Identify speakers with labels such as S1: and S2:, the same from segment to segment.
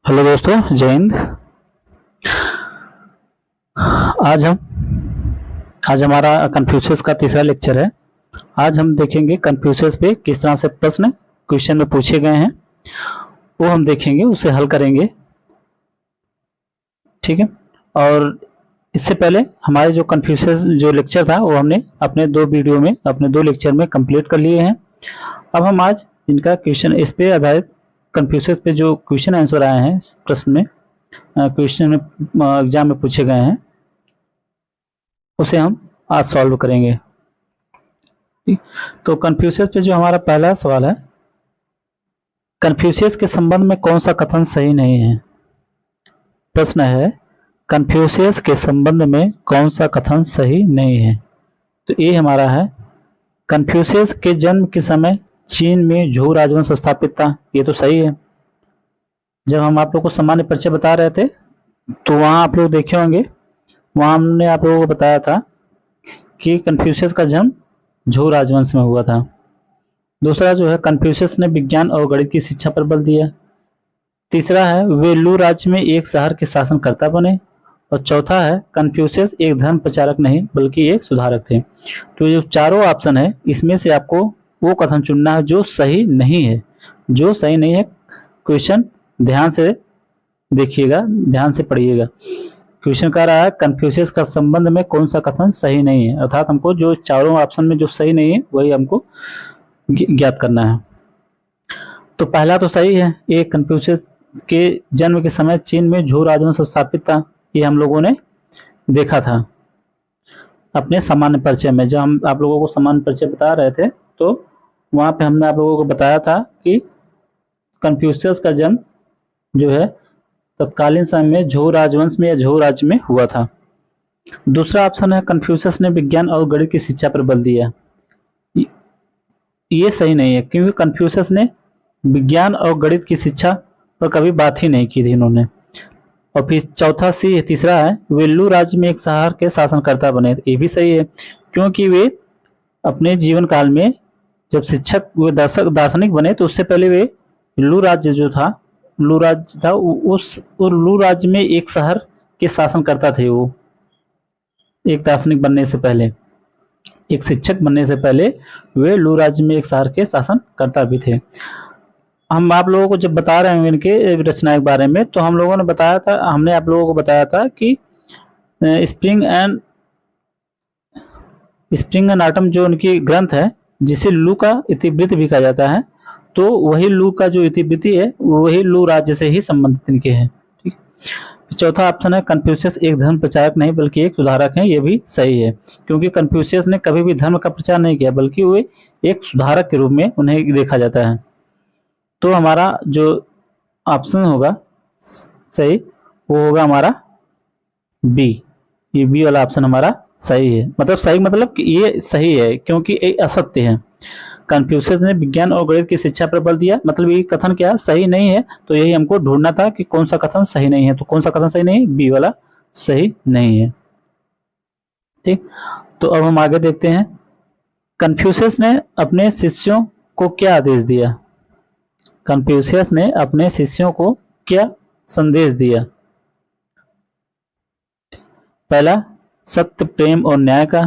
S1: Hello दोस्तों, जय हिंद। आज हम आज हमारा कन्फ्यूशियस का तीसरा लेक्चर है। आज हम देखेंगे कन्फ्यूशियस पे किस तरह से प्रश्न क्वेश्चन में पूछे गए हैं, वो हम देखेंगे, उसे हल करेंगे। ठीक है। और इससे पहले हमारे जो कन्फ्यूशियस जो लेक्चर था वो हमने अपने दो लेक्चर में कंप्लीट कर लिए हैं। अब हम आज इनका क्वेश्चन इस पे आधारित कन्फ्यूशियस पे जो क्वेश्चन आंसर आए हैं इस प्रश्न में, क्वेश्चन में एग्जाम में पूछे गए हैं, उसे हम आज सॉल्व करेंगे। तो कन्फ्यूशियस पे जो हमारा पहला सवाल है, कन्फ्यूशियस के संबंध में कौन सा कथन सही नहीं है। प्रश्न है, कन्फ्यूशियस के संबंध में कौन सा कथन सही नहीं है। तो ये हमारा है, कन्फ्यूशियस के जन्म के समय चीन में झू राजवंश स्थापित था। ये तो सही है। जब हम आप लोग को सामान्य परिचय बता रहे थे तो वहाँ आप लोग देखे होंगे, वहाँ हमने आप लोगों को बताया था कि कन्फ्यूशियस का जन्म झू राजवंश में हुआ था। दूसरा जो है, कन्फ्यूशियस ने विज्ञान और गणित की शिक्षा पर बल दिया। तीसरा है, वे लू राज्य में एक शहर के शासनकर्ता बने। और चौथा है, कन्फ्यूशियस एक धर्म प्रचारक नहीं बल्कि एक सुधारक थे। तो जो चारों ऑप्शन है इसमें से आपको वो कथन चुनना है जो सही नहीं है। जो सही नहीं है, क्वेश्चन ध्यान से देखिएगा, ध्यान से पढ़िएगा। क्वेश्चन कह रहा है कन्फ्यूशियस का संबंध में कौन सा कथन सही नहीं है, अर्थात हमको जो चारों ऑप्शन में जो सही नहीं है वही हमको ज्ञात करना है। तो पहला तो सही है, ये कन्फ्यूशियस के जन्म के समय चीन में झू राजवंश स्थापित था। ये हम लोगों ने देखा था अपने सामान्य परिचय में। जब हम आप लोगों को सामान्य परिचय बता रहे थे तो वहाँ पे हमने आप लोगों को बताया था कि कन्फ्यूशियस का जन्म जो है तत्कालीन समय में झू राजवंश में या झू राज्य में हुआ था। दूसरा ऑप्शन है, कन्फ्यूशियस ने विज्ञान और गणित की शिक्षा पर बल दिया। ये सही नहीं है, क्योंकि कन्फ्यूशियस ने विज्ञान और गणित की शिक्षा पर कभी बात ही नहीं की थी इन्होंने। और फिर चौथा तीसरा है, वे लू राज्य में एक शहर के शासनकर्ता बने। ये भी सही है, क्योंकि वे अपने जीवन काल में जब शिक्षक वे दार्शनिक बने तो उससे पहले वे लू राज्य जो था, लू राज्य था, उस लू राज्य में एक शहर के शासनकर्ता थे। वो एक दार्शनिक बनने से पहले, एक शिक्षक बनने से पहले वे लू राज्य में एक शहर के शासनकर्ता भी थे। हम आप लोगों को जब बता रहे हैं इनके रचना के बारे में, तो हमने आप लोगों को बताया था कि स्प्रिंग एंड ऑटम जो उनकी ग्रंथ है, जिसे लू का इतिवृत्त भी कहा जाता है, तो वही लू का जो इतिवृत्ति है वही लू राज्य से ही संबंधित इनके हैं। ठीक। चौथा ऑप्शन है, कन्फ्यूशियस एक धर्म प्रचारक नहीं बल्कि एक सुधारक हैं। ये भी सही है, क्योंकि कन्फ्यूशियस ने कभी भी धर्म का प्रचार नहीं किया बल्कि वे एक सुधारक के रूप में उन्हें देखा जाता है। तो हमारा जो ऑप्शन होगा सही, वो होगा हमारा बी। ये बी वाला ऑप्शन हमारा सही है। मतलब सही मतलब कि ये सही है क्योंकि ये असत्य है। कन्फ्यूशियस ने विज्ञान और गणित की शिक्षा पर बल दिया, मतलब ये कथन क्या सही नहीं है। तो यही हमको ढूंढना था कि कौन सा कथन सही नहीं है। तो कौन सा कथन सही नहीं है, बी वाला सही नहीं है। ठीक। तो अब हम आगे देखते हैं, कन्फ्यूशियस ने अपने शिष्यों को क्या आदेश दिया। कन्फ्यूशियस ने अपने शिष्यों को क्या संदेश दिया। पहला, सत्य, प्रेम और न्याय का।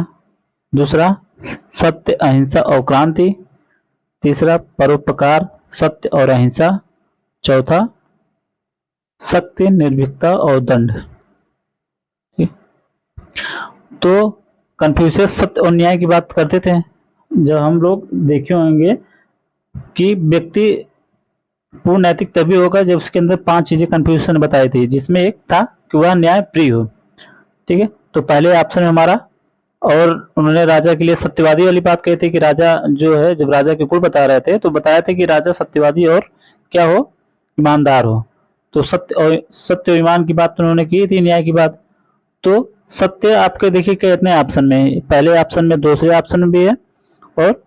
S1: दूसरा, सत्य, अहिंसा और क्रांति। तीसरा, परोपकार, सत्य और अहिंसा। चौथा, सत्य, निर्भीकता और दंड। तो कन्फ्यूशियस सत्य और न्याय की बात करते थे। जब हम लोग देखे होंगे कि व्यक्ति पूर्ण नैतिक तभी होगा जब उसके अंदर 5 चीजें कन्फ्यूशियस ने बताई थी, जिसमें एक था कि वह न्याय प्रिय हो। ठीक है। तो पहले ऑप्शन में हमारा, और उन्होंने राजा के लिए सत्यवादी वाली बात कही थी कि राजा जो है, जब राजा के गुण बता रहे थे तो बताया था कि राजा सत्यवादी और क्या हो, ईमानदार हो। तो सत्य और ईमान की बात तो उन्होंने की थी, न्याय की बात। तो सत्य आपके देखिए कितने ऑप्शन में है, पहले ऑप्शन में, दूसरे ऑप्शन में भी है, और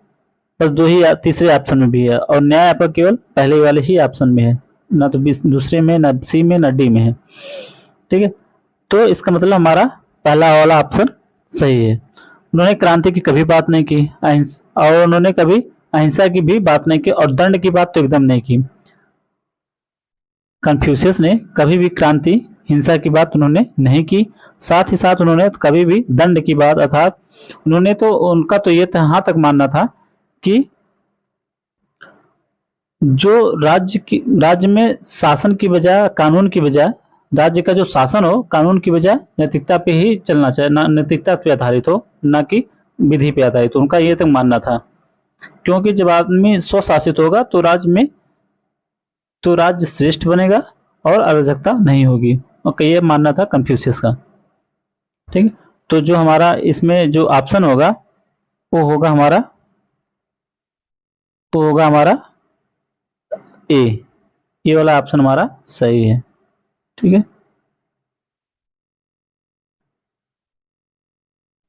S1: बस तीसरे ऑप्शन में भी है। और न्याय आपका केवल पहले वाले ही ऑप्शन में है, ना तो दूसरे में, ना सी में, ना डी में है। ठीक है। तो इसका मतलब हमारा पहला वाला ऑप्शन सही है। उन्होंने क्रांति की कभी बात नहीं की, और उन्होंने कभी अहिंसा की भी बात नहीं की, और दंड की बात तो एकदम नहीं की। कन्फ्यूशियस ने कभी भी क्रांति, हिंसा की बात उन्होंने नहीं की। साथ ही साथ उन्होंने कभी भी दंड की बात, अर्थात उन्होंने तो, उनका तो ये यहाँ तक मानना था कि जो राज्य में शासन की बजाय, कानून की बजाय, राज्य का जो शासन हो कानून की बजाय नैतिकता पे ही चलना चाहिए, नैतिकता पे आधारित हो, ना कि विधि पे आधारित हो। उनका ये तक मानना था, क्योंकि जब आदमी स्वशासित होगा तो राज्य श्रेष्ठ बनेगा और अराजकता नहीं होगी। और ये मानना था कन्फ्यूशियस का। ठीक है, तो जो हमारा इसमें जो ऑप्शन होगा वो होगा हमारा ए। ये वाला ऑप्शन हमारा सही है। ठीक है,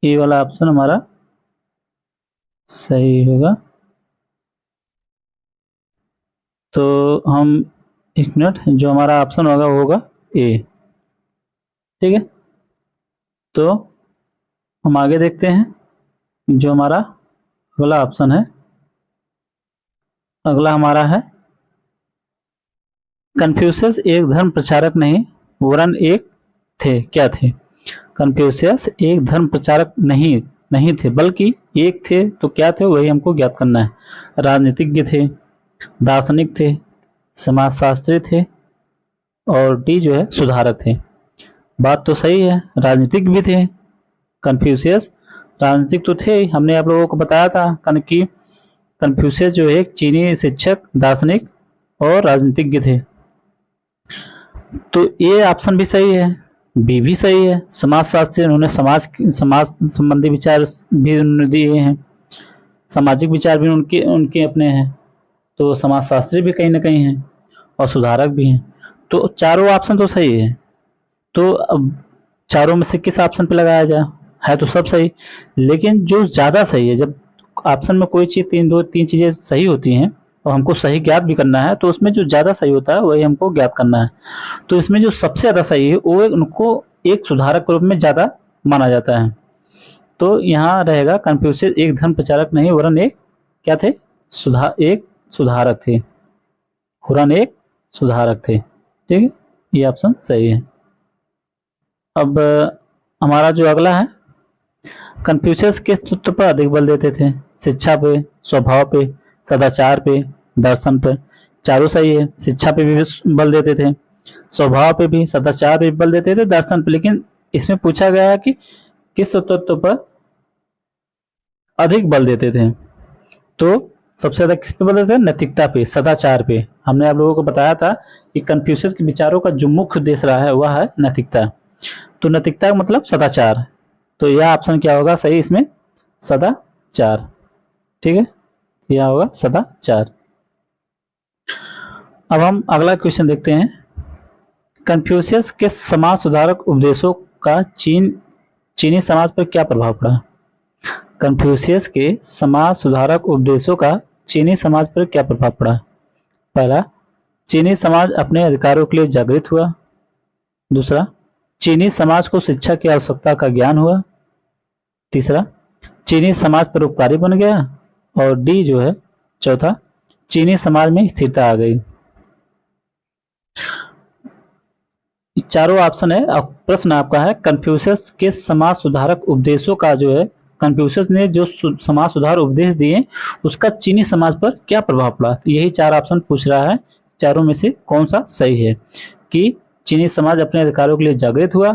S1: ये वाला ऑप्शन हमारा सही होगा। तो हम, एक मिनट, जो हमारा ऑप्शन होगा वो होगा ए। ठीक है, तो हम आगे देखते हैं। जो हमारा अगला ऑप्शन है, अगला हमारा है, कन्फ्यूशियस एक धर्म प्रचारक नहीं वरन एक थे। क्या थे? कन्फ्यूशियस एक धर्म प्रचारक नहीं थे, बल्कि एक थे। तो क्या थे, वही हमको ज्ञात करना है। राजनीतिज्ञ थे, दार्शनिक थे, समाजशास्त्री थे, और डी जो है सुधारक थे। बात तो सही है, राजनीतिक भी थे कन्फ्यूशियस। राजनीतिक तो थे, हमने आप लोगों को बताया था कि कन्फ्यूशियस जो है एक चीनी शिक्षक, दार्शनिक और राजनीतिज्ञ थे। तो ये ऑप्शन भी सही है, बी भी सही है। समाजशास्त्री, उन्होंने समाज संबंधी विचार भी उन्होंने दिए हैं, सामाजिक विचार भी उनके उनके अपने हैं। तो समाजशास्त्री भी कहीं ना कहीं हैं और सुधारक भी हैं। तो चारों ऑप्शन तो सही है। तो अब चारों में से किस ऑप्शन पे लगाया जाए? है तो सब सही, लेकिन जो ज़्यादा सही है, जब ऑप्शन में कोई चीज़ तीन चीज़ें सही होती हैं और हमको सही ज्ञात भी करना है, तो उसमें जो ज़्यादा सही होता है वही हमको ज्ञात करना है। तो इसमें जो सबसे ज़्यादा सही है वो उनको एक सुधारक के रूप में ज़्यादा माना जाता है। तो यहाँ रहेगा कन्फ्यूशियस एक धर्म प्रचारक नहीं वरन एक क्या थे, एक सुधारक थे, वरन एक सुधारक थे। ठीक है, ये ऑप्शन सही है। अब हमारा जो अगला है, कन्फ्यूशियस किस तत्व पर अधिक बल देते थे? शिक्षा पे, स्वभाव पे, सदाचार पे, दर्शन पे? चारों सही है। शिक्षा पे भी बल देते थे, स्वभाव पे भी, सदाचार पे भी बल देते थे, दर्शन पे। लेकिन इसमें पूछा गया है कि किस तत्व पर अधिक बल देते थे। तो सबसे ज्यादा किस पे बल देते थे? नैतिकता पे, सदाचार पे। हमने आप लोगों को बताया था कि कन्फ्यूशियस के विचारों का जो मुख्य उद्देश्य रहा है वह है नैतिकता। तो नैतिकता का मतलब सदाचार। तो यह ऑप्शन क्या होगा सही इसमें? सदाचार। ठीक है, यह होगा सदाचार। अब हम अगला क्वेश्चन देखते हैं। कन्फ्यूशियस के समाज सुधारक उपदेशों का चीनी समाज पर क्या प्रभाव पड़ा? कन्फ्यूशियस के समाज सुधारक उपदेशों का चीनी समाज पर क्या प्रभाव पड़ा? पहला, चीनी समाज अपने अधिकारों के लिए जागृत हुआ। दूसरा, चीनी समाज को शिक्षा की आवश्यकता का ज्ञान हुआ। तीसरा, चीनी समाज परोपकारी बन गया। और डी जो है चौथा, चीनी समाज में स्थिरता आ गई। चारों ऑप्शन है। अब प्रश्न आपका है, कन्फ्यूशियस के समाज सुधारक उपदेशों का जो है, कन्फ्यूशियस ने जो समाज सुधार उपदेश दिए उसका चीनी समाज पर क्या प्रभाव पड़ा? तो यही चार ऑप्शन पूछ रहा है, चारों में से कौन सा सही है? कि चीनी समाज अपने अधिकारों के लिए जागृत हुआ,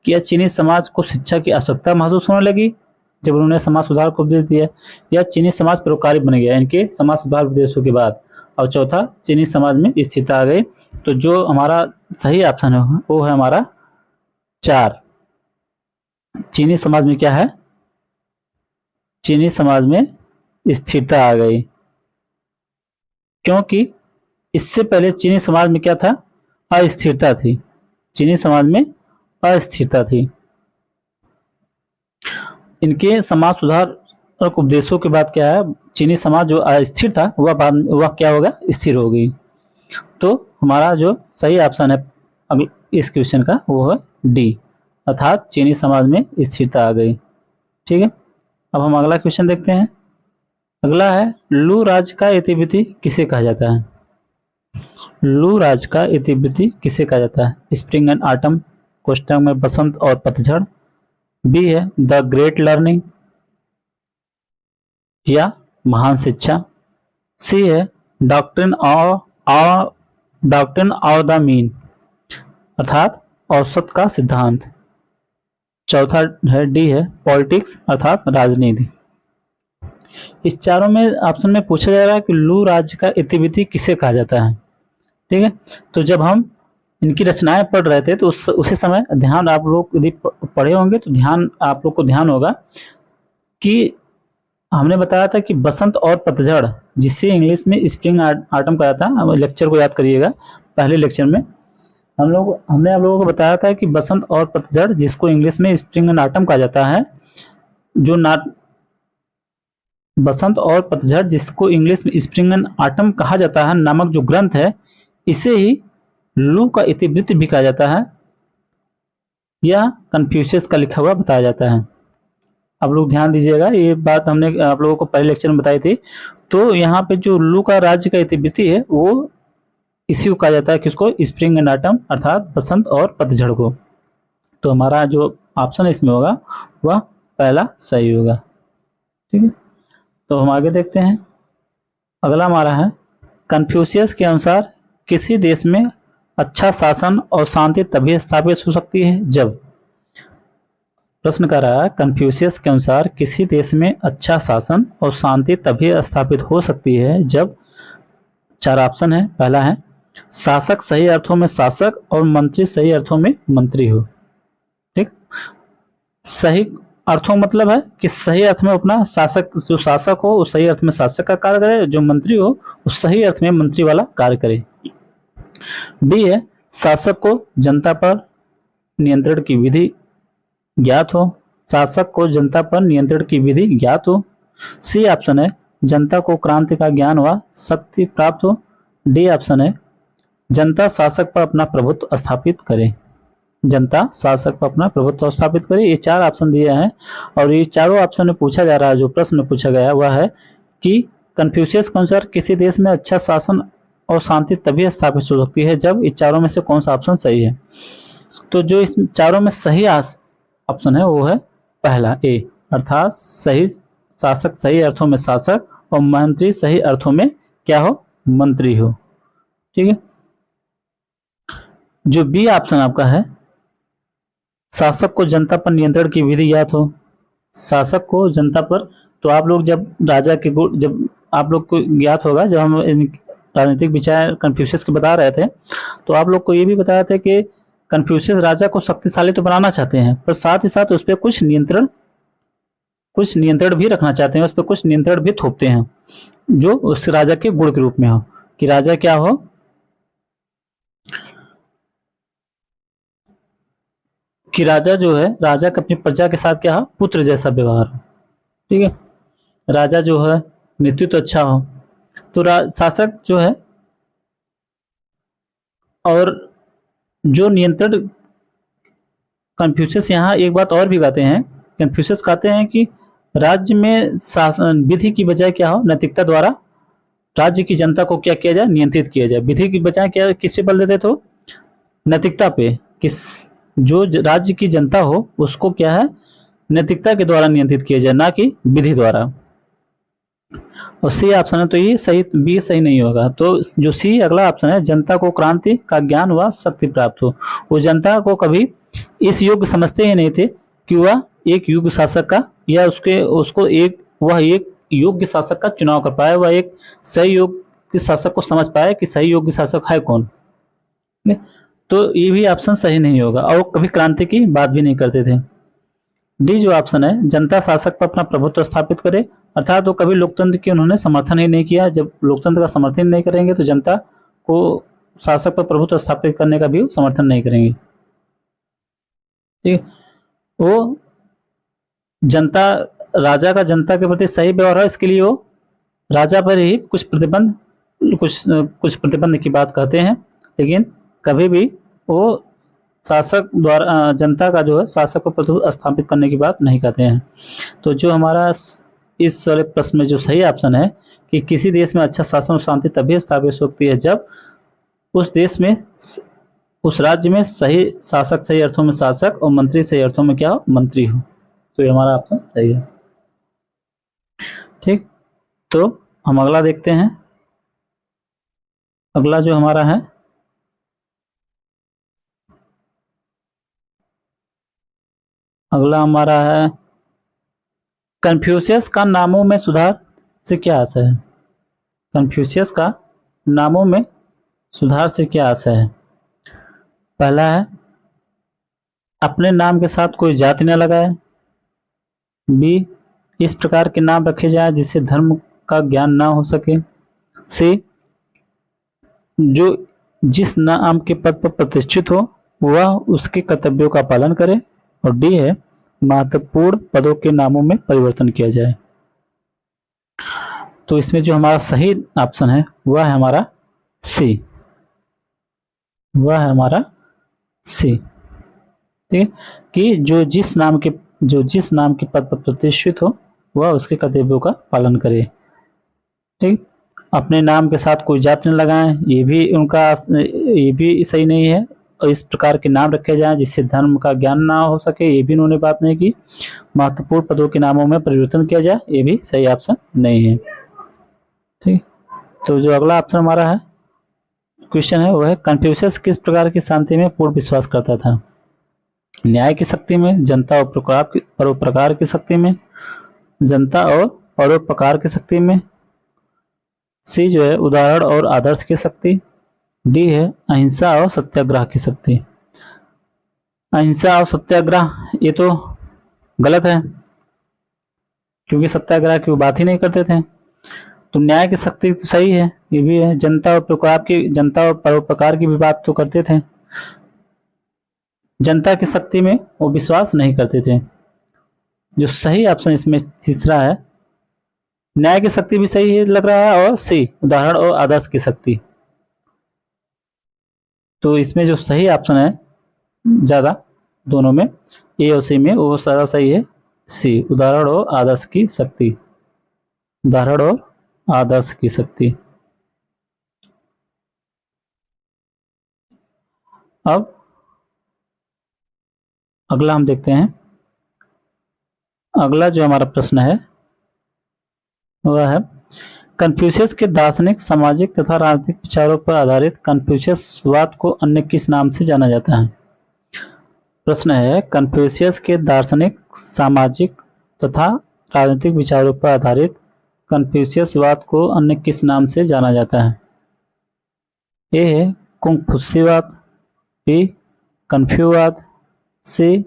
S1: कि या चीनी समाज को शिक्षा की आवश्यकता महसूस होने लगी जब उन्होंने समाज सुधार को उपदेश दिया, या चीनी समाज परोपकारी बन गया इनके समाज सुधार उपदेशों के बाद, और चौथा, चीनी समाज में स्थिरता आ गई। तो जो हमारा सही ऑप्शन है वो है हमारा 4। चीनी समाज में क्या है? चीनी समाज में स्थिरता आ गई, क्योंकि इससे पहले चीनी समाज में क्या था? अस्थिरता थी। चीनी समाज में अस्थिरता थी। इनके समाज सुधार उपदेशों के बाद क्या है, चीनी समाज जो अस्थिर था वह क्या होगा? स्थिर हो गई। तो हमारा जो सही ऑप्शन है इस क्वेश्चन का वो है डी, अर्थात चीनी समाज में स्थिरता आ गई। ठीक है, अब हम अगला क्वेश्चन देखते हैं। अगला है, लू राज का इतिवृत्ति किसे कहा जाता है? लू राज का इतिवृत्ति किसे कहा जाता है? स्प्रिंग एंड ऑटम, क्वेश्चन में बसंत और पतझड़, बी है द ग्रेट लर्निंग या महान शिक्षा, सी है डॉक्ट्रिन ऑफ द मीन अर्थात औसत का सिद्धांत, चौथा है डी है पॉलिटिक्स अर्थात राजनीति। इस चारों में ऑप्शन में पूछा जा रहा है कि लू राज्य का इतिवृत्ति किसे कहा जाता है। ठीक है, तो जब हम इनकी रचनाएं पढ़ रहे थे तो उसी समय ध्यान आप लोग यदि पढ़े होंगे तो ध्यान आप लोग को ध्यान होगा कि हमने बताया था कि बसंत और पतझड़, जिसे इंग्लिश में स्प्रिंग ऑटम कहा था, लेक्चर को याद करिएगा, पहले लेक्चर में हमने आप लोगों को बताया था कि बसंत और पतझड़, जिसको इंग्लिश में स्प्रिंग एंड ऑटम कहा जाता है, बसंत और पतझड़ जिसको इंग्लिश में स्प्रिंग एंड ऑटम कहा जाता है नामक जो ग्रंथ है, इसे ही लू का इतिवृत्त भी कहा जाता है या कन्फ्यूशियस का लिखा हुआ बताया जाता है। आप लोग ध्यान दीजिएगा, ये बात हमने आप लोगों को पहले लेक्चर में बताई थी। तो यहाँ पे जो लू का राज्य का इतिवृत्ति है वो इसी को कहा जाता है, किसको? स्प्रिंग एंड ऑटम अर्थात बसंत और पतझड़ को। तो हमारा जो ऑप्शन इसमें होगा वह पहला सही होगा। ठीक है, तो हम आगे देखते हैं। अगला हमारा है कन्फ्यूशियस के अनुसार किसी देश में अच्छा शासन और शांति तभी स्थापित हो सकती है जब, प्रश्न कर रहा है कन्फ्यूशियस के अनुसार किसी देश में अच्छा शासन और शांति तभी स्थापित हो सकती है जब, चार ऑप्शन है। पहला है शासक सही अर्थों में शासक और मंत्री सही अर्थों में मंत्री हो। ठीक, सही अर्थों मतलब है कि सही अर्थ में अपना शासक, जो शासक हो उस सही अर्थ में शासक का कार्य करे, जो मंत्री हो उस सही अर्थ में मंत्री वाला कार्य करे। बी है शासक को जनता पर नियंत्रण की विधि ज्ञात हो, शासक को जनता पर नियंत्रण की विधि ज्ञात हो। सी ऑप्शन है जनता को क्रांति का ज्ञान व शक्ति प्राप्त हो। डी ऑप्शन है जनता शासक पर अपना प्रभुत्व स्थापित करे, जनता शासक पर अपना प्रभुत्व स्थापित करे। ये चार ऑप्शन दिए हैं और ये चारों ऑप्शन में पूछा जा रहा है, जो प्रश्न में पूछा गया वह है कि कन्फ्यूशियस के अनुसार किसी देश में अच्छा शासन और शांति तभी स्थापित हो सकती है जब, इस चारों में से कौन सा ऑप्शन सही है? तो जो इस चारों में सही ऑप्शन है वो है पहला ए, अर्थात सही शासक सही अर्थों में शासक और मंत्री सही अर्थों में क्या हो? मंत्री हो। ठीक है, जो बी ऑप्शन आपका है शासक को जनता पर नियंत्रण की विधि ज्ञात हो, शासक को जनता पर, तो आप लोग जब राजा के गुण, जब आप लोग को ज्ञात होगा, जब हम राजनीतिक विचार कन्फ्यूशियस के बता रहे थे तो आप लोग को ये भी बताया था कि कन्फ्यूशियस राजा को शक्तिशाली तो बनाना चाहते हैं पर साथ ही साथ उस पर कुछ नियंत्रण भी रखना चाहते हैं, उस पर कुछ नियंत्रण भी थोपते हैं जो उस राजा के गुण के रूप में हो, कि राजा क्या हो? कि राजा जो है, राजा का अपनी प्रजा के साथ क्या हो? पुत्र जैसा व्यवहार हो। ठीक है, राजा जो है नेतृत्व अच्छा हो। तो शासक जो है, और जो नियंत्रण, कन्फ्यूशियस यहाँ एक बात और भी कहते हैं, कन्फ्यूशियस कहते हैं कि राज्य में शासन विधि की बजाय क्या हो? नैतिकता द्वारा राज्य की जनता को क्या किया जाए? नियंत्रित किया जाए। विधि की बजाय क्या, किस पे बल देते थे? नैतिकता पे, किस जो राज्य की जनता हो उसको क्या है? नैतिकता के द्वारा नियंत्रित किया जाए, ना कि विधि द्वारा। और सी ऑप्शन है, तो ये सही, बी सही नहीं होगा। तो जो सी अगला ऑप्शन है जनता को क्रांति का ज्ञान व शक्ति प्राप्त हो, वो जनता को कभी इस योग्य समझते ही नहीं थे कि वह एक योग्य शासक का या वह एक योग्य शासक का चुनाव कर पाए, वह एक सही योग्य शासक को समझ पाए कि सही योग्य शासक है कौन। तो ये भी ऑप्शन सही नहीं होगा और कभी क्रांति की बात भी नहीं करते थे। डी जो ऑप्शन है जनता शासक पर अपना प्रभुत्व स्थापित करे, अर्थात वो कभी लोकतंत्र की उन्होंने समर्थन ही नहीं किया। जब लोकतंत्र का समर्थन नहीं करेंगे तो जनता को शासक पर प्रभुत्व स्थापित करने का भी समर्थन नहीं करेंगे। ठीक है, वो जनता, राजा का जनता के प्रति सही व्यवहार है, इसके लिए वो राजा पर ही कुछ प्रतिबंध की बात कहते हैं, लेकिन कभी भी वो शासक द्वारा जनता का जो है शासक को प्रभुत्व स्थापित करने की बात नहीं कहते हैं। तो जो हमारा इस वाले प्रश्न में जो सही ऑप्शन है कि किसी देश में अच्छा शासन और शांति तभी स्थापित हो सकती है जब उस देश में उस राज्य में सही शासक सही अर्थों में शासक और मंत्री सही अर्थों में क्या हो, मंत्री हो। तो ये हमारा ऑप्शन सही है। ठीक, तो हम अगला देखते हैं। अगला जो हमारा है, अगला हमारा है कन्फ्यूशियस का नामों में सुधार से क्या आशय है। कन्फ्यूशियस का नामों में सुधार से क्या आशय है। पहला है अपने नाम के साथ कोई जाति न लगाए। बी, इस प्रकार के नाम रखे जाए जिससे धर्म का ज्ञान ना हो सके। सी, जो जिस नाम के पद पर प्रतिष्ठित हो वह उसके कर्तव्यों का पालन करे। और डी है महत्वपूर्ण पदों के नामों में परिवर्तन किया जाए। तो इसमें जो हमारा सही ऑप्शन है वह है हमारा सी, वह है हमारा सी। ठीक है, कि जो जिस नाम के पद पर प्रतिष्ठित हो वह उसके कर्तव्यों का पालन करे। ठीक, अपने नाम के साथ कोई जाति न लगाएं, ये भी सही नहीं है। और इस प्रकार के नाम रखे जाएं जिससे धर्म का ज्ञान ना हो सके, ये भी उन्होंने बात नहीं की। महत्वपूर्ण पदों के नामों में परिवर्तन किया जाए, ये भी सही ऑप्शन नहीं है। ठीक, तो जो अगला ऑप्शन हमारा है क्वेश्चन है वह है कन्फ्यूशियस किस प्रकार की शांति में पूर्ण विश्वास करता था। न्याय की शक्ति में, जनता और परोपकार की शक्ति में, जनता और परोपकार की शक्ति में। सी जो है उदाहरण और आदर्श की शक्ति। डी है अहिंसा और सत्याग्रह की शक्ति। अहिंसा और सत्याग्रह ये तो गलत है, क्योंकि सत्याग्रह की वो बात ही नहीं करते थे। तो न्याय की शक्ति तो सही है, ये भी है। जनता और परोपकार की भी बात तो करते थे। जनता की शक्ति में वो विश्वास नहीं करते थे। जो सही ऑप्शन इसमें तीसरा है, न्याय की शक्ति भी सही है लग रहा है, और सी उदाहरण और आदर्श की शक्ति। तो इसमें जो सही ऑप्शन है ज़्यादा दोनों में, ए और सी में, वो सारा सही है सी उदाहरण और आदर्श की शक्ति। उदाहरण और आदर्श की शक्ति। अब अगला हम देखते हैं। अगला जो हमारा प्रश्न है वह है कन्फ्यूशियस के दार्शनिक, सामाजिक तथा राजनीतिक विचारों पर आधारित कन्फ्यूशियसवाद को अन्य किस नाम से जाना जाता है। प्रश्न है कन्फ्यूशियस के दार्शनिक, सामाजिक तथा राजनीतिक विचारों पर आधारित कन्फ्यूशियसवाद को अन्य किस नाम से जाना जाता है। ए है कुंगफुत्सीवाद, बी कन्फ्यूवाद, सी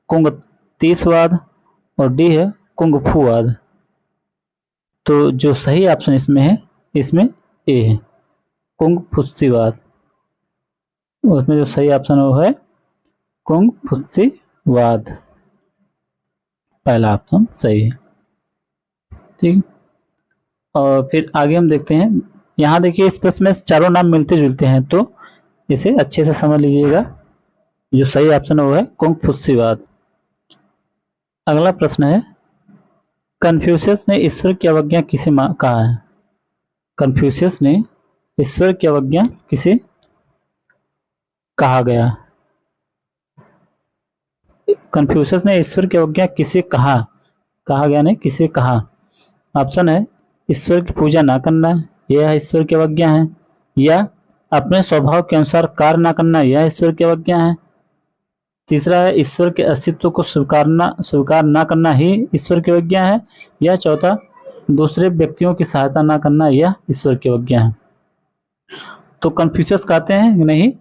S1: कुंगतीसवाद और डी है कुंगफूवाद। तो जो सही ऑप्शन इसमें है, इसमें ए है कुंगफुत्सीवाद। उसमें जो सही ऑप्शन है वो है कुंगफुत्सीवाद। पहला ऑप्शन सही है। ठीक, और फिर आगे हम देखते हैं। यहाँ देखिए इस प्रश्न में चारों नाम मिलते जुलते हैं, तो इसे अच्छे से समझ लीजिएगा। जो सही ऑप्शन है वो है कुंगफुत्सीवाद। अगला प्रश्न है कन्फ्यूशियस ने ईश्वर की अवज्ञा किसे कहा है। कन्फ्यूशियस ने ईश्वर की अवज्ञा किसे कहा गया। कन्फ्यूशियस ने ईश्वर की अवज्ञा किसे कहा गया नहीं, किसे कहा। ऑप्शन है ईश्वर की पूजा ना करना, यह ईश्वर की अवज्ञा है। या अपने स्वभाव के अनुसार कार्य ना करना, यह ईश्वर की अवज्ञा है। तीसरा है ईश्वर के अस्तित्व को स्वीकार ना करना ही ईश्वर की अवज्ञा है। या चौथा दूसरे व्यक्तियों की सहायता ना करना, यह ईश्वर की अवज्ञा है। तो कन्फ्यूशियस कहते हैं नहीं,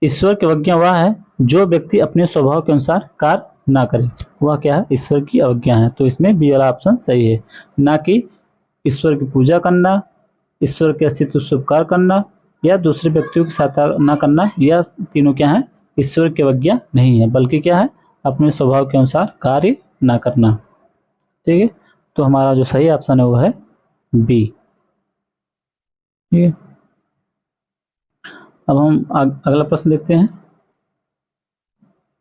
S1: ईश्वर की अवज्ञा वह है जो व्यक्ति अपने स्वभाव के अनुसार कार्य ना करे, वह क्या है, ईश्वर की अवज्ञा है। तो इसमें बी वाला ऑप्शन सही है, ना कि ईश्वर की पूजा करना, ईश्वर के अस्तित्व को स्वीकार करना या दूसरे व्यक्तियों की सहायता ना करना, यह तीनों क्या है, ईश्वर की अवज्ञा नहीं है, बल्कि क्या है, अपने स्वभाव के अनुसार कार्य ना करना। ठीक है, तो हमारा जो सही ऑप्शन है वो है बी। ठीक है, अब हम अगला प्रश्न देखते हैं।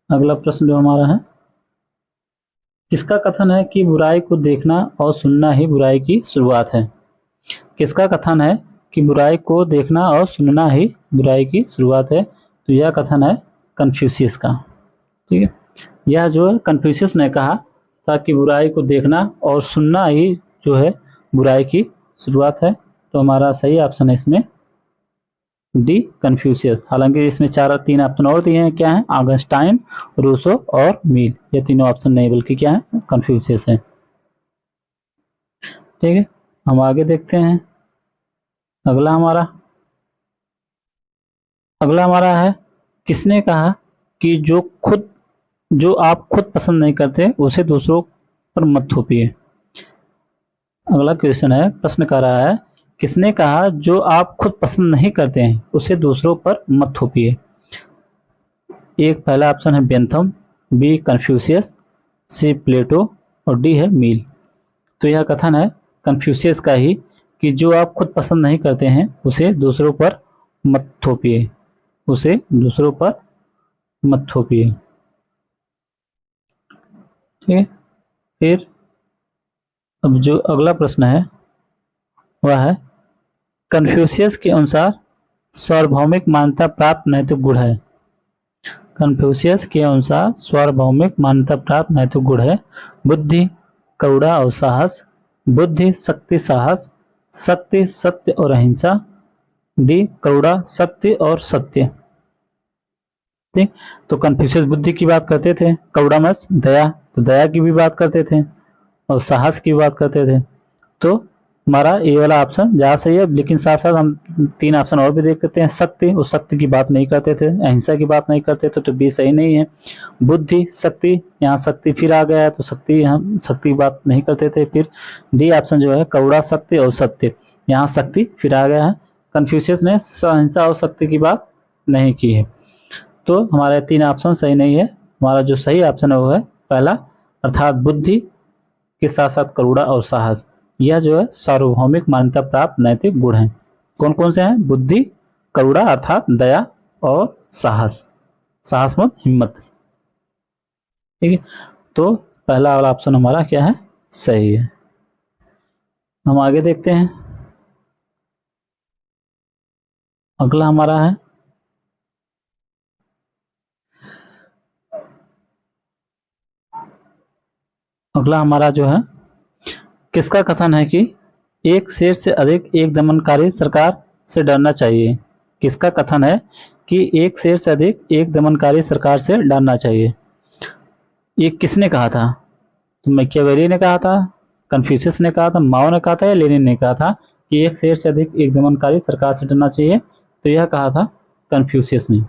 S1: अगला प्रश्न जो हमारा है, किसका कथन है कि बुराई को देखना और सुनना ही बुराई की शुरुआत है। किसका कथन है कि बुराई को देखना और सुनना ही बुराई की शुरुआत है। तो यह कथन है कन्फ्यूशियस का। ठीक है, यह जो है कन्फ्यूशियस ने कहा था कि बुराई को देखना और सुनना ही जो है बुराई की शुरुआत है। तो हमारा सही ऑप्शन है इसमें डी, कन्फ्यूशियस। हालांकि इसमें तीन ऑप्शन और दिए हैं, क्या है? ऑगस्टाइन, रूसो और मील। ये तीनों ऑप्शन नहीं बल्कि क्या है? कन्फ्यूशियस है। ठीक है, हम आगे देखते हैं। अगला हमारा है, किसने कहा कि जो आप खुद पसंद नहीं करते उसे दूसरों पर मत थोपिए। अगला क्वेश्चन है, प्रश्न कर रहा है, किसने कहा जो आप खुद पसंद नहीं करते हैं उसे दूसरों पर मत थोपिए। एक पहला ऑप्शन है बेंथम, बी कन्फ्यूशियस, सी प्लेटो और डी है मील। तो यह कथन है कन्फ्यूशियस का ही कि जो आप खुद पसंद नहीं करते हैं उसे दूसरों पर मत थोपिए, उसे दूसरों पर मत थोपिए। ठीक है, फिर अब जो अगला प्रश्न है वह है, कन्फ्यूशियस के अनुसार सार्वभौमिक मान्यता प्राप्त नैतिक गुण है। कन्फ्यूशियस के अनुसार सार्वभौमिक मान्यता प्राप्त नैतिक गुण है बुद्धि, करुणा और साहस, बुद्धि, शक्ति, साहस, सत्य, सत्य और अहिंसा, डी करुणा, सत्य और सत्य। ठीक, तो कन्फ्यूशियस बुद्धि की बात करते थे, करुणा मस दया, तो दया की भी बात करते थे और साहस की बात करते थे। तो हमारा ये वाला ऑप्शन ज़्यादा सही है, लेकिन साथ साथ हम तीन ऑप्शन और भी देख लेते हैं। सत्य, उस सत्य की बात नहीं करते थे, अहिंसा की बात नहीं करते थे, तो बी सही नहीं है। बुद्धि, शक्ति, यहाँ शक्ति फिर आ गया है, तो शक्ति, हम शक्ति की बात नहीं करते थे। फिर डी ऑप्शन जो है करुणा, सत्य और सत्य, यहाँ शक्ति फिर आ गया है। कन्फ्यूशियस ने अहिंसा और शक्ति की बात नहीं की है। तो हमारे तीन ऑप्शन सही नहीं है। हमारा जो सही ऑप्शन है वो है पहला, अर्थात बुद्धि के साथ साथ करुणा और साहस, यह जो है सार्वभौमिक मान्यता प्राप्त नैतिक गुण हैं। कौन कौन से हैं? बुद्धि, करुणा अर्थात दया और साहस, साहस मत हिम्मत। ठीक है, तो पहला वाला ऑप्शन हमारा क्या है? सही है। हम आगे देखते हैं। अगला हमारा है, अगला हमारा जो है, किसका कथन है कि एक शेर से अधिक एक दमनकारी सरकार से डरना चाहिए। किसका कथन है कि एक शेर से अधिक एक दमनकारी सरकार से डरना चाहिए? ये किसने कहा था? तो मैकियावेली ने कहा था, कन्फ्यूशियस ने कहा था, माओ ने कहा था या लेनिन ने कहा था कि एक शेर से अधिक एक दमनकारी सरकार से डरना चाहिए? तो यह कहा था कन्फ्यूशियस ने।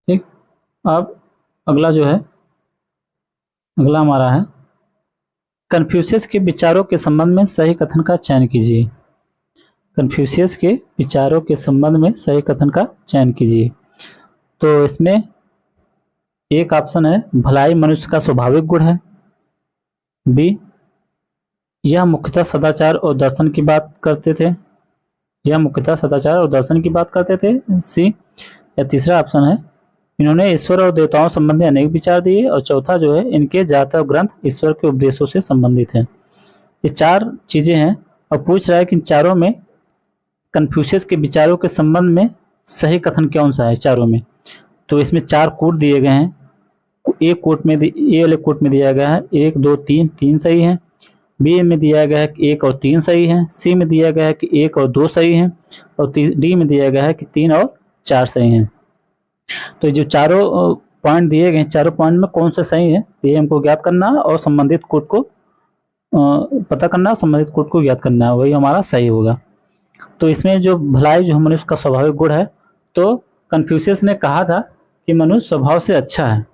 S1: ठीक, अब अगला जो है, अगला हमारा है, कन्फ्यूशियस के विचारों के संबंध में सही कथन का चयन कीजिए। कन्फ्यूशियस के विचारों के संबंध में सही कथन का चयन कीजिए। तो इसमें एक ऑप्शन है, भलाई मनुष्य का स्वाभाविक गुण है, बी, यह मुख्यतः सदाचार और दर्शन की बात करते थे, यह मुख्यतः सदाचार और दर्शन की बात करते थे, सी, या तीसरा ऑप्शन है, इन्होंने ईश्वर और देवताओं संबंधी अनेक विचार दिए, और चौथा जो है, इनके ज्यादातर ग्रंथ ईश्वर के उपदेशों से संबंधित हैं। ये चार चीजें हैं और पूछ रहा है कि इन चारों में कन्फ्यूशियस के विचारों के संबंध में सही कथन कौन सा है चारों में। तो इसमें चार कोट दिए गए हैं। एक कोट में ए वाले कोट में दिया गया है 1 2 3, 3 सही है। बी में दिया गया है कि 1 और 3 सही है। सी में दिया गया है कि 1 और 2 सही है। और डी में दिया गया है कि 3 और 4 सही हैं। तो जो चारों पॉइंट दिए गए, चारों पॉइंट में कौन सा सही है ये हमको ज्ञात करना है और संबंधित कोट को पता करना, संबंधित कोट को ज्ञात करना है, वही हमारा सही होगा। तो इसमें जो भलाई जो मनुष्य का स्वाभाविक गुण है, तो कन्फ्यूशियस ने कहा था कि मनुष्य स्वभाव से अच्छा है,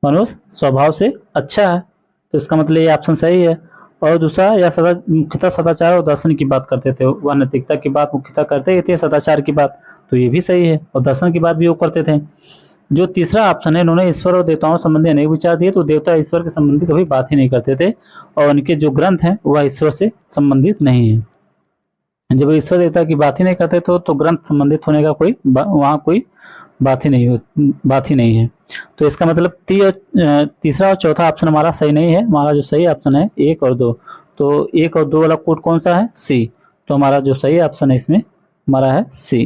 S1: मनुष्य स्वभाव से अच्छा है, तो इसका मतलब ये ऑप्शन सही है। और दूसरा, यह मुख्यतः सदाचार और दर्शन की बात करते थे, वह नैतिकता की बात मुख्यतः करते ही थे, सदाचार की बात, तो ये भी सही है, और दर्शन की बात भी वो करते थे। जो तीसरा ऑप्शन है, इन्होंने ईश्वर और देवताओं संबंधी अनेक विचार दिए, तो देवता ईश्वर के संबंधी कभी बात ही नहीं करते थे, और उनके जो ग्रंथ हैं वह ईश्वर से संबंधित नहीं है। जब ईश्वर देवता की बात ही नहीं करते तो ग्रंथ संबंधित होने का वहाँ कोई बात ही नहीं है। तो इसका मतलब तीसरा और चौथा ऑप्शन हमारा सही नहीं है। हमारा जो सही ऑप्शन है 1 और 2, तो 1 और 2 वाला कोड कौन सा है? सी। तो हमारा जो सही ऑप्शन है इसमें हमारा है सी।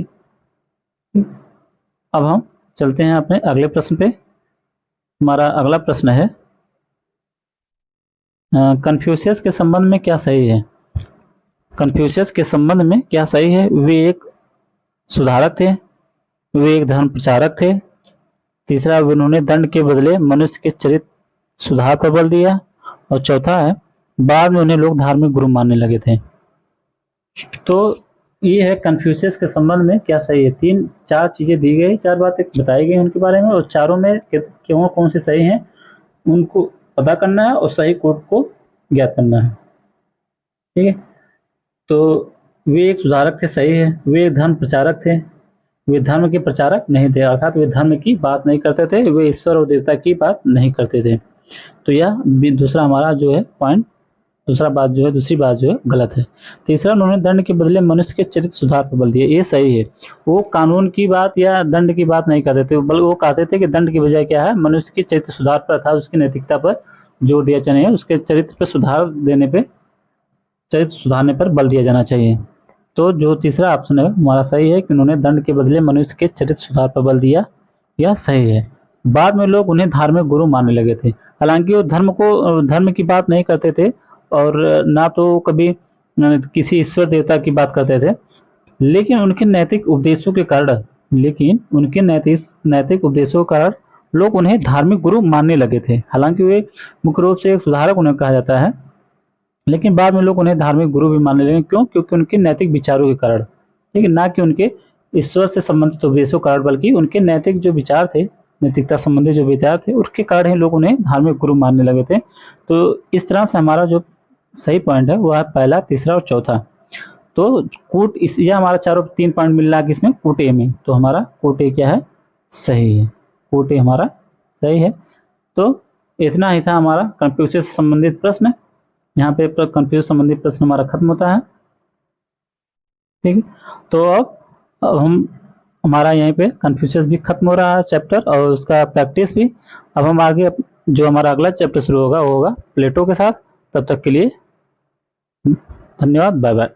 S1: अब हम चलते हैं अपने अगले प्रश्न पे। हमारा अगला प्रश्न है कन्फ्यूशियस के संबंध में क्या सही है। कन्फ्यूशियस के संबंध में क्या सही है। वे एक सुधारक थे, वे एक धर्म प्रचारक थे, तीसरा उन्होंने दंड के बदले मनुष्य के चरित्र सुधार पर बल दिया, और चौथा है बाद में उन्हें लोग धार्मिक गुरु मानने लगे थे। तो ये है कन्फ्यूशियस के संबंध में क्या सही है। तीन चार चीजें दी गई, चार बातें बताई गई उनके बारे में, और चारों में क्यों कौन से सही हैं उनको पता करना है और सही कोट को ज्ञात करना है। ठीक है, तो वे एक सुधारक थे, सही है। वे एक धर्म प्रचारक थे, वे धर्म के प्रचारक नहीं थे, अर्थात वे धर्म की बात नहीं करते थे, वे ईश्वर और देवता की बात नहीं करते थे। तो यह दूसरा हमारा जो है पॉइंट, दूसरी बात जो है गलत है। तीसरा, उन्होंने दंड के बदले मनुष्य के चरित्र सुधार पर बल दिया, ये सही है। वो कानून की बात या दंड की बात नहीं करते थे, बल्कि वो कहते थे कि दंड की बजाय क्या है, मनुष्य के चरित्र सुधार पर अर्थात उसकी नैतिकता पर जोर दिया चाहिए, उसके चरित्र पर चरित्र सुधारने पर बल दिया जाना चाहिए। तो जो तीसरा ऑप्शन है हमारा सही है कि उन्होंने दंड के बदले मनुष्य के चरित्र सुधार पर बल दिया, यह सही है। बाद में लोग उन्हें धार्मिक गुरु मानने लगे थे, हालांकि वो धर्म की बात नहीं करते थे और ना तो कभी किसी ईश्वर देवता की बात करते थे, लेकिन उनके नैतिक उपदेशों के कारण लोग उन्हें धार्मिक गुरु मानने लगे थे। हालांकि वे मुख्य रूप से एक सुधारक उन्हें कहा जाता है, लेकिन बाद में लोग उन्हें धार्मिक गुरु भी मानने लगे। क्यों? क्योंकि उनके नैतिक विचारों के कारण, ठीक है, ना कि उनके ईश्वर से संबंधित उपदेशों के कारण, बल्कि उनके नैतिक जो विचार थे, नैतिकता संबंधी जो विचार थे, उसके कारण ही लोग उन्हें धार्मिक गुरु मानने लगे थे। तो इस तरह से हमारा जो सही पॉइंट है वह है पहला, तीसरा और चौथा। तो कूट इस यह हमारा चारों 3 पॉइंट मिल रहा है किसमें, कूट ए में। तो हमारा कूट ए क्या है, सही है। कूट ए हमारा सही है। तो इतना ही था हमारा कन्फ्यूशियस से संबंधित प्रश्न। यहाँ पे कन्फ्यूज संबंधित प्रश्न हमारा खत्म होता है। ठीक है, तो अब हमारा यहीं पे कन्फ्यूशियस भी खत्म हो रहा है चैप्टर, और उसका प्रैक्टिस भी। अब हम आगे जो हमारा अगला चैप्टर शुरू होगा वो होगा प्लेटो के साथ। तब तक के लिए धन्यवाद, बाय बाय।